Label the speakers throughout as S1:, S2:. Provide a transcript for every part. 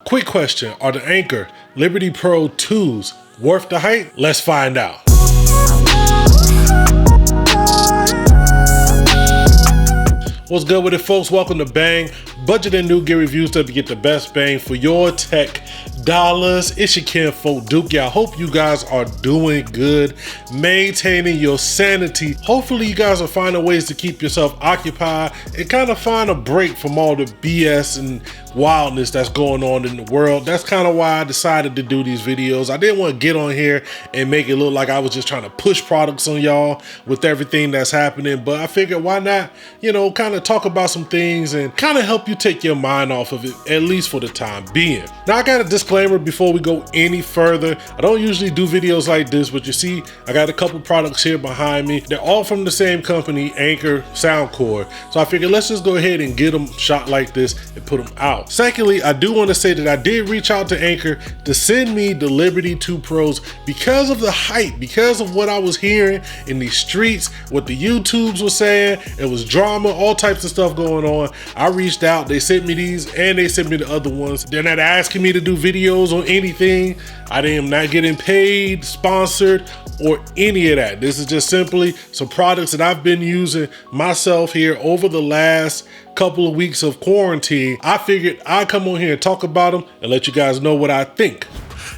S1: Quick question, are the Anker Liberty Pro 2s worth the hype? Let's find out. What's good with it, folks? Welcome to Bang, budget and new gear reviews to get the best bang for your tech dollars. It's your kinfolk Dookie. I hope you guys are doing good, maintaining your sanity. Hopefully you guys are finding ways to keep yourself occupied and kind of find a break from all the BS and wildness that's going on in the world. That's kind of why I decided to do these videos. I didn't want to get on here and make it look like I was just trying to push products on y'all with everything that's happening, but I figured why not, you know, kind of talk about some things and kind of help you take your mind off of it, at least for the time being. Now, I got a disclaimer before we go any further. I don't usually do videos like this, but you see, I got a couple products here behind me. They're all from the same company, Anker Soundcore. So I figured let's just go ahead and get them shot like this and put them out. Secondly, I do want to say that I did reach out to Anker to send me the Liberty 2 Pros because of the hype, because of what I was hearing in these streets, what the YouTubes were saying. It was drama, all types of stuff going on. I reached out, they sent me these and they sent me the other ones. They're not asking me to do videos on anything. I am not getting paid, sponsored, or any of that. This is just simply some products that I've been using myself here over the last couple of weeks of quarantine. I figured I'd come on here and talk about them and let you guys know what I think.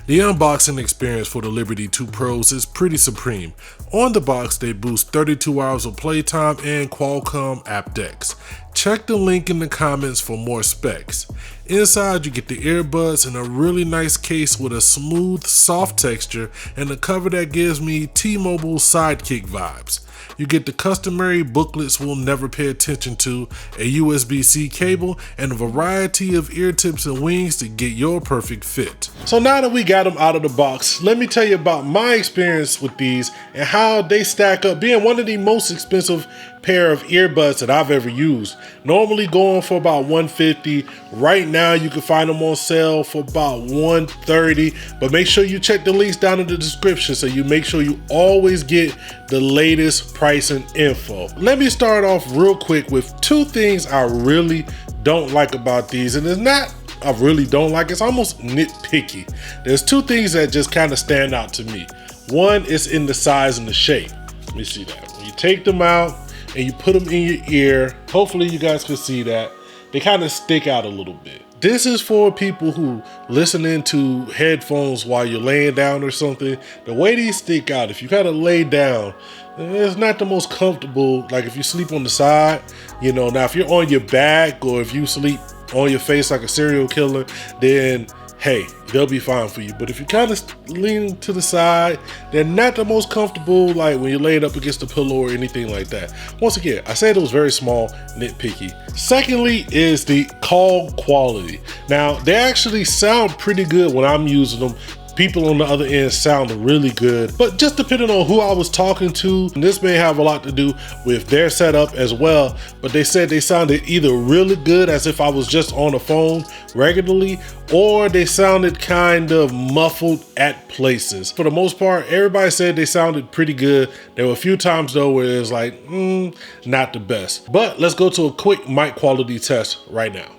S1: The unboxing experience for the Liberty 2 Pros is pretty supreme. On the box, they boost 32 hours of playtime and Qualcomm aptX. Check the link in the comments for more specs. Inside, you get the earbuds in a really nice case with a smooth, soft texture and a cover that gives me T-Mobile Sidekick vibes. You get the customary booklets we'll never pay attention to, a USB-C cable, and a variety of ear tips and wings to get your perfect fit. So now that we got them out of the box, let me tell you about my experience with these and how they stack up being one of the most expensive pair of earbuds that I've ever used. Normally going for about $150. Right now you can find them on sale for about $130, but make sure you check the links down in the description so you make sure you always get the latest price and info. Let me start off real quick with two things I really don't like about these, and it's not I really don't like, it's almost nitpicky. There's two things that just kind of stand out to me. One is in the size and the shape. Let me see that. When you take them out and you put them in your ear, hopefully you guys can see that, they kind of stick out a little bit. This is for people who listening to headphones while you're laying down or something. The way these stick out, if you kind of lay down, it's not the most comfortable. Like if you sleep on the side, you know, now if you're on your back or if you sleep on your face like a serial killer, then hey, they'll be fine for you. But if you kind of lean to the side, they're not the most comfortable, like when you're laid up against the pillow or anything like that. Once again, I said it was very small, nitpicky. Secondly is the call quality. Now, they actually sound pretty good when I'm using them. People on the other end sound really good, but just depending on who I was talking to, and this may have a lot to do with their setup as well, but they said they sounded either really good as if I was just on the phone regularly, or they sounded kind of muffled at places. For the most part, everybody said they sounded pretty good. There were a few times though where it was like, not the best. But let's go to a quick mic quality test right now.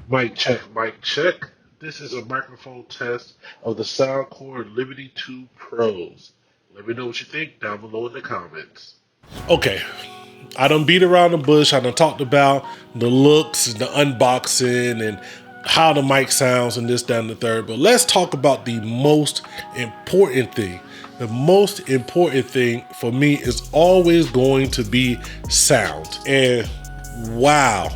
S1: Mic check, mic check. This is a microphone test of the Soundcore Liberty 2 Pros. Let me know what you think down below in the comments. Okay, I done beat around the bush. I done talked about the looks and the unboxing and how the mic sounds and this, that, and the third. But let's talk about the most important thing. The most important thing for me is always going to be sound. And wow.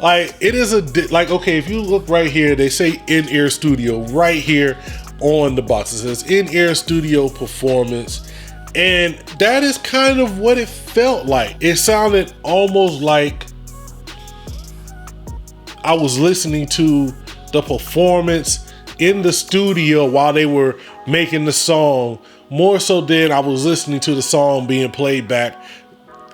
S1: Like it is like, okay, if you look right here, they say in-ear studio right here on the box. It says in-ear studio performance. And that is kind of what it felt like. It sounded almost like I was listening to the performance in the studio while they were making the song, more so than I was listening to the song being played back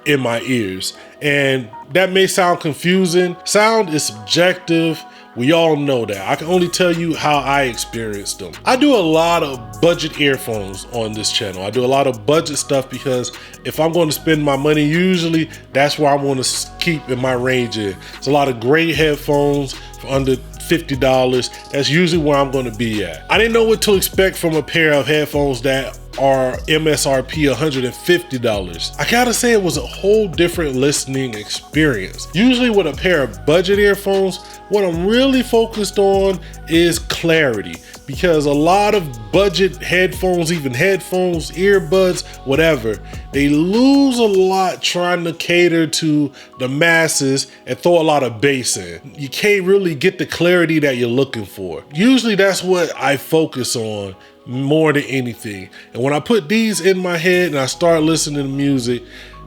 S1: in my ears. And that may sound confusing. Sound is subjective. We all know that. I can only tell you how I experienced them. I do a lot of budget earphones on this channel. I do a lot of budget stuff because if I'm going to spend my money, usually that's where I want to keep in my range in. It's a lot of great headphones for under $50. That's usually where I'm going to be at. I didn't know what to expect from a pair of headphones that are MSRP $150. I gotta say, it was a whole different listening experience. Usually with a pair of budget earphones, what I'm really focused on is clarity, because a lot of budget headphones, even headphones, earbuds, whatever, they lose a lot trying to cater to the masses and throw a lot of bass in. You can't really get the clarity that you're looking for. Usually that's what I focus on more than anything. And when I put these in my head and I start listening to music,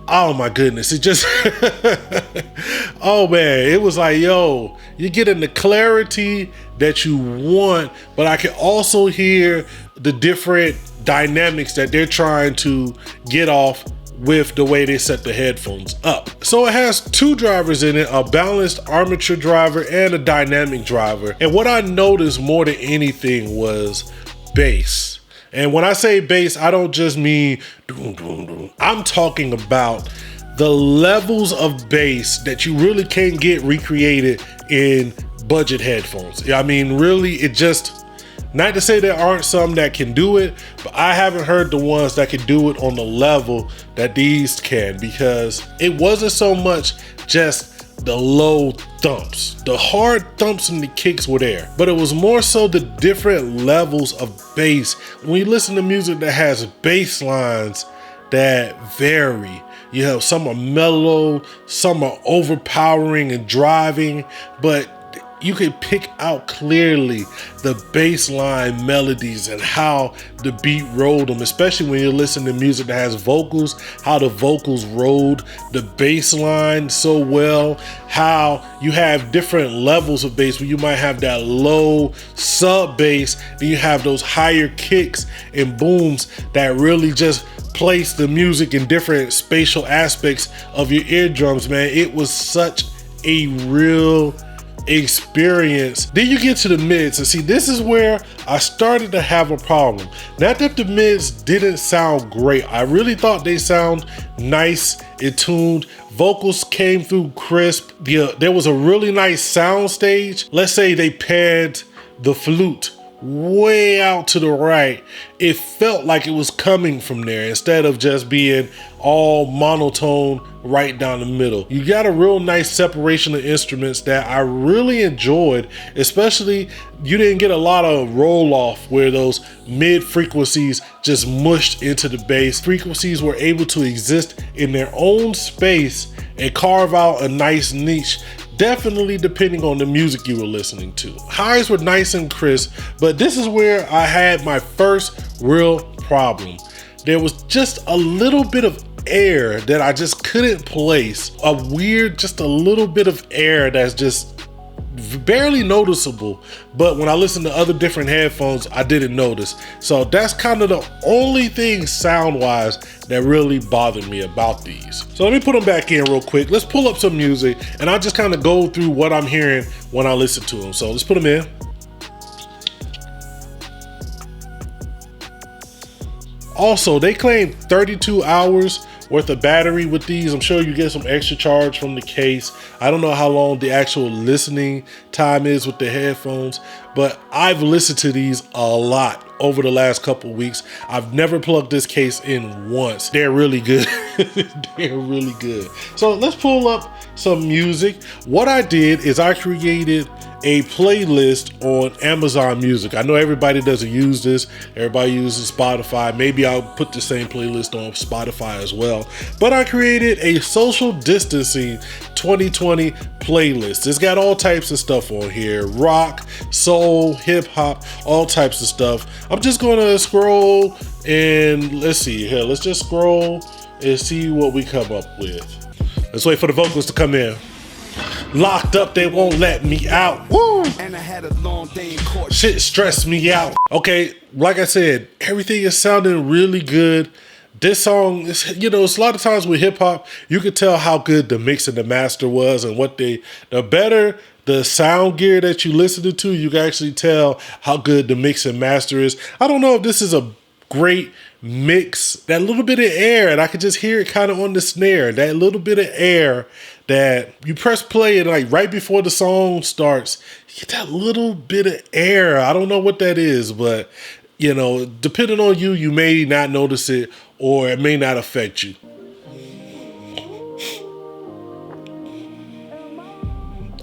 S1: oh my goodness, it just, oh man, it was like, yo, you're getting the clarity that you want, but I can also hear the different dynamics that they're trying to get off with the way they set the headphones up. So it has two drivers in it, a balanced armature driver and a dynamic driver. And what I noticed more than anything was bass. And when I say bass, I don't just mean doom, doom, doom. I'm talking about the levels of bass that you really can't get recreated in budget headphones. I mean, really, it just, not to say there aren't some that can do it, but I haven't heard the ones that can do it on the level that these can, because it wasn't so much just the low thumps. The hard thumps and the kicks were there, but it was more so the different levels of bass. When you listen to music that has bass lines that vary, you know, some are mellow, some are overpowering and driving, but you can pick out clearly the bass line melodies and how the beat rolled them, especially when you're listening to music that has vocals, how the vocals rolled the bass line so well, how you have different levels of bass where you might have that low sub bass, then you have those higher kicks and booms that really just place the music in different spatial aspects of your eardrums, man. It was such a real experience. Then you get to the mids, and see, this is where I started to have a problem. Not that the mids didn't sound great. I really thought they sound nice and tuned. Vocals came through crisp. There was a really nice sound stage. Let's say they panned the flute way out to the right. It felt like it was coming from there instead of just being all monotone right down the middle. You got a real nice separation of instruments that I really enjoyed, especially you didn't get a lot of roll off where those mid frequencies just mushed into the bass. Frequencies were able to exist in their own space and carve out a nice niche, definitely depending on the music you were listening to. Highs were nice and crisp, but this is where I had my first real problem. There was just a little bit of air that I just couldn't place. Just a little bit of air that's just barely noticeable, but when I listen to other different headphones, I didn't notice. So that's kind of the only thing sound-wise that really bothered me about these. So let me put them back in real quick. Let's pull up some music, and I'll just kind of go through what I'm hearing when I listen to them. So let's put them in. Also, they claim 32 hours worth of battery with these. I'm sure you get some extra charge from the case. I don't know how long the actual listening time is with the headphones, but I've listened to these a lot over the last couple weeks. I've never plugged this case in once. They're really good. They're really good. So let's pull up some music. What I did is I created a playlist on Amazon Music. I know everybody doesn't use this. Everybody uses Spotify. Maybe I'll put the same playlist on Spotify as well. But I created a social distancing 2020 playlist. It's got all types of stuff on here. Rock, soul, hip hop, all types of stuff. I'm just gonna scroll and let's see here. Let's just scroll and see what we come up with. Let's wait for the vocals to come in. Locked up, they won't let me out. Woo! And I had a long day in court. Shit stressed me out. Okay, like I said, everything is sounding really good. This song is, you know, it's a lot of times with hip hop, you could tell how good the mix and the master was, and the better the sound gear that you listen to, you can actually tell how good the mix and master is. I don't know if this is a great mix, that little bit of air, and I could just hear it kind of on the snare, that little bit of air that you press play and like right before the song starts, you get that little bit of air. I don't know what that is, but you know, depending on you, you may not notice it or it may not affect you.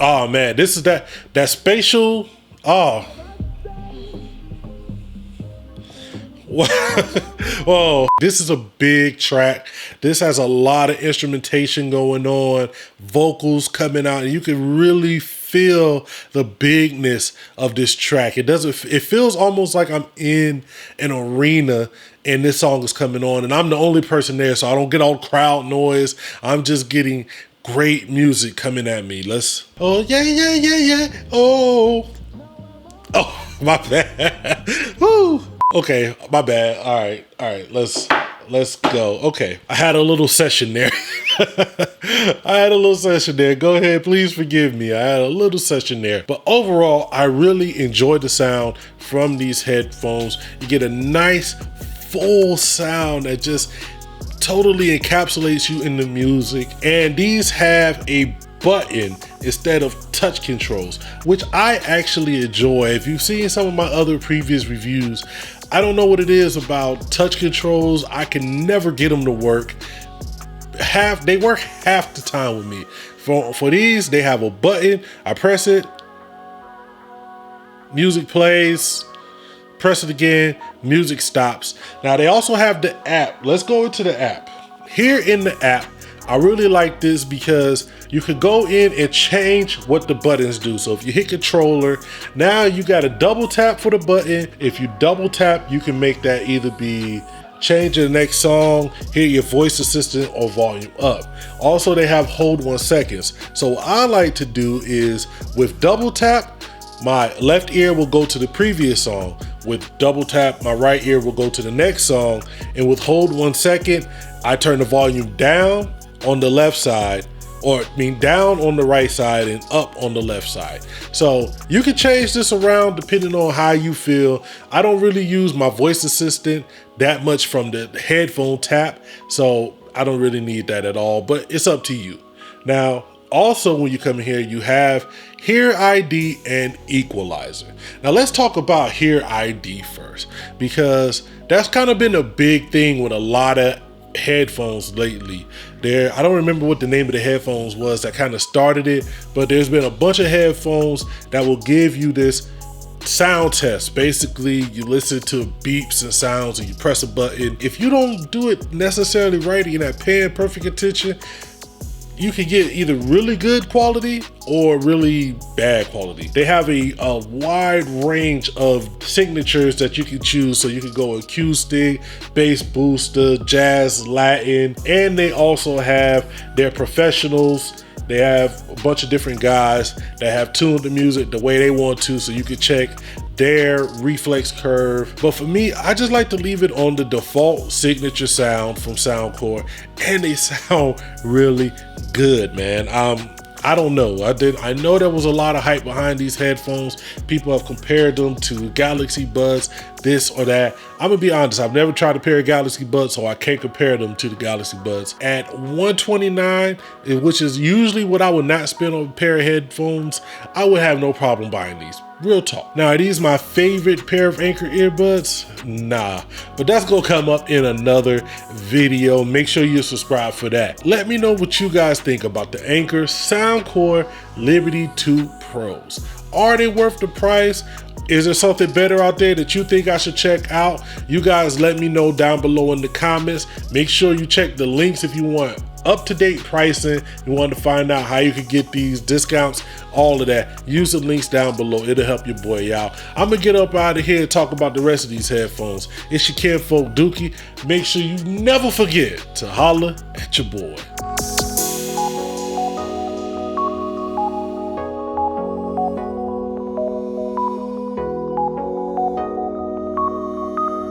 S1: Oh man, this is that spatial. Oh. Whoa, this is a big track. This has a lot of instrumentation going on, vocals coming out, and you can really feel the bigness of this track. It feels almost like I'm in an arena and this song is coming on and I'm the only person there, so I don't get all crowd noise. I'm just getting great music coming at me. Oh yeah, yeah, yeah, yeah. Oh, my bad. Woo. Okay, my bad. All right. Let's go. Okay, I had a little session there. Go ahead, please forgive me. I had a little session there. But overall, I really enjoyed the sound from these headphones. You get a nice full sound that just totally encapsulates you in the music. And these have a button instead of touch controls, which I actually enjoy. If you've seen some of my other previous reviews, I don't know what it is about touch controls. I can never get them to work. They work half the time with me. For these, they have a button. I press it, music plays, press it again, music stops. Now they also have the app. Let's go into the app. Here in the app, I really like this because you could go in and change what the buttons do. So if you hit controller, now you got to double tap for the button. If you double tap, you can make that either be change the next song, hit your voice assistant, or volume up. Also, they have hold 1 second. So what I like to do is with double tap, my left ear will go to the previous song. With double tap, my right ear will go to the next song. And with hold 1 second, I turn the volume down on the left side, down on the right side and up on the left side. So you can change this around depending on how you feel. I don't really use my voice assistant that much from the headphone tap, so I don't really need that at all, but it's up to you. Now, also when you come in here, you have Hear ID and Equalizer. Now let's talk about Hear ID first, because that's kind of been a big thing with a lot of headphones lately. I don't remember what the name of the headphones was that kind of started it, but there's been a bunch of headphones that will give you this sound test. Basically, you listen to beeps and sounds and you press a button. If you don't do it necessarily right, you're not paying perfect attention, you can get either really good quality or really bad quality. They have a wide range of signatures that you can choose. So you can go acoustic, bass booster, jazz, Latin, and they also have their professionals. They have a bunch of different guys that have tuned the music the way they want to, so you can check their reflex curve. But for me, I just like to leave it on the default signature sound from Soundcore, and they sound really good, man. I don't know. I know there was a lot of hype behind these headphones. People have compared them to Galaxy Buds, this or that. I'm gonna be honest, I've never tried a pair of Galaxy Buds, so I can't compare them to the Galaxy Buds. At $129, which is usually what I would not spend on a pair of headphones, I would have no problem buying these. Real talk. Now, are these my favorite pair of Anker earbuds? Nah, but that's gonna come up in another video. Make sure you subscribe for that. Let me know what you guys think about the Anker Soundcore Liberty 2 Pros. Are they worth the price? Is there something better out there that you think I should check out? You guys let me know down below in the comments. Make sure you check the links if you want up-to-date pricing. You want to find out how you can get these discounts, all of that. Use the links down below. It'll help your boy out. I'm gonna get up out of here and talk about the rest of these headphones. It's your kinfolk Dookie. Make sure you never forget to holler at your boy.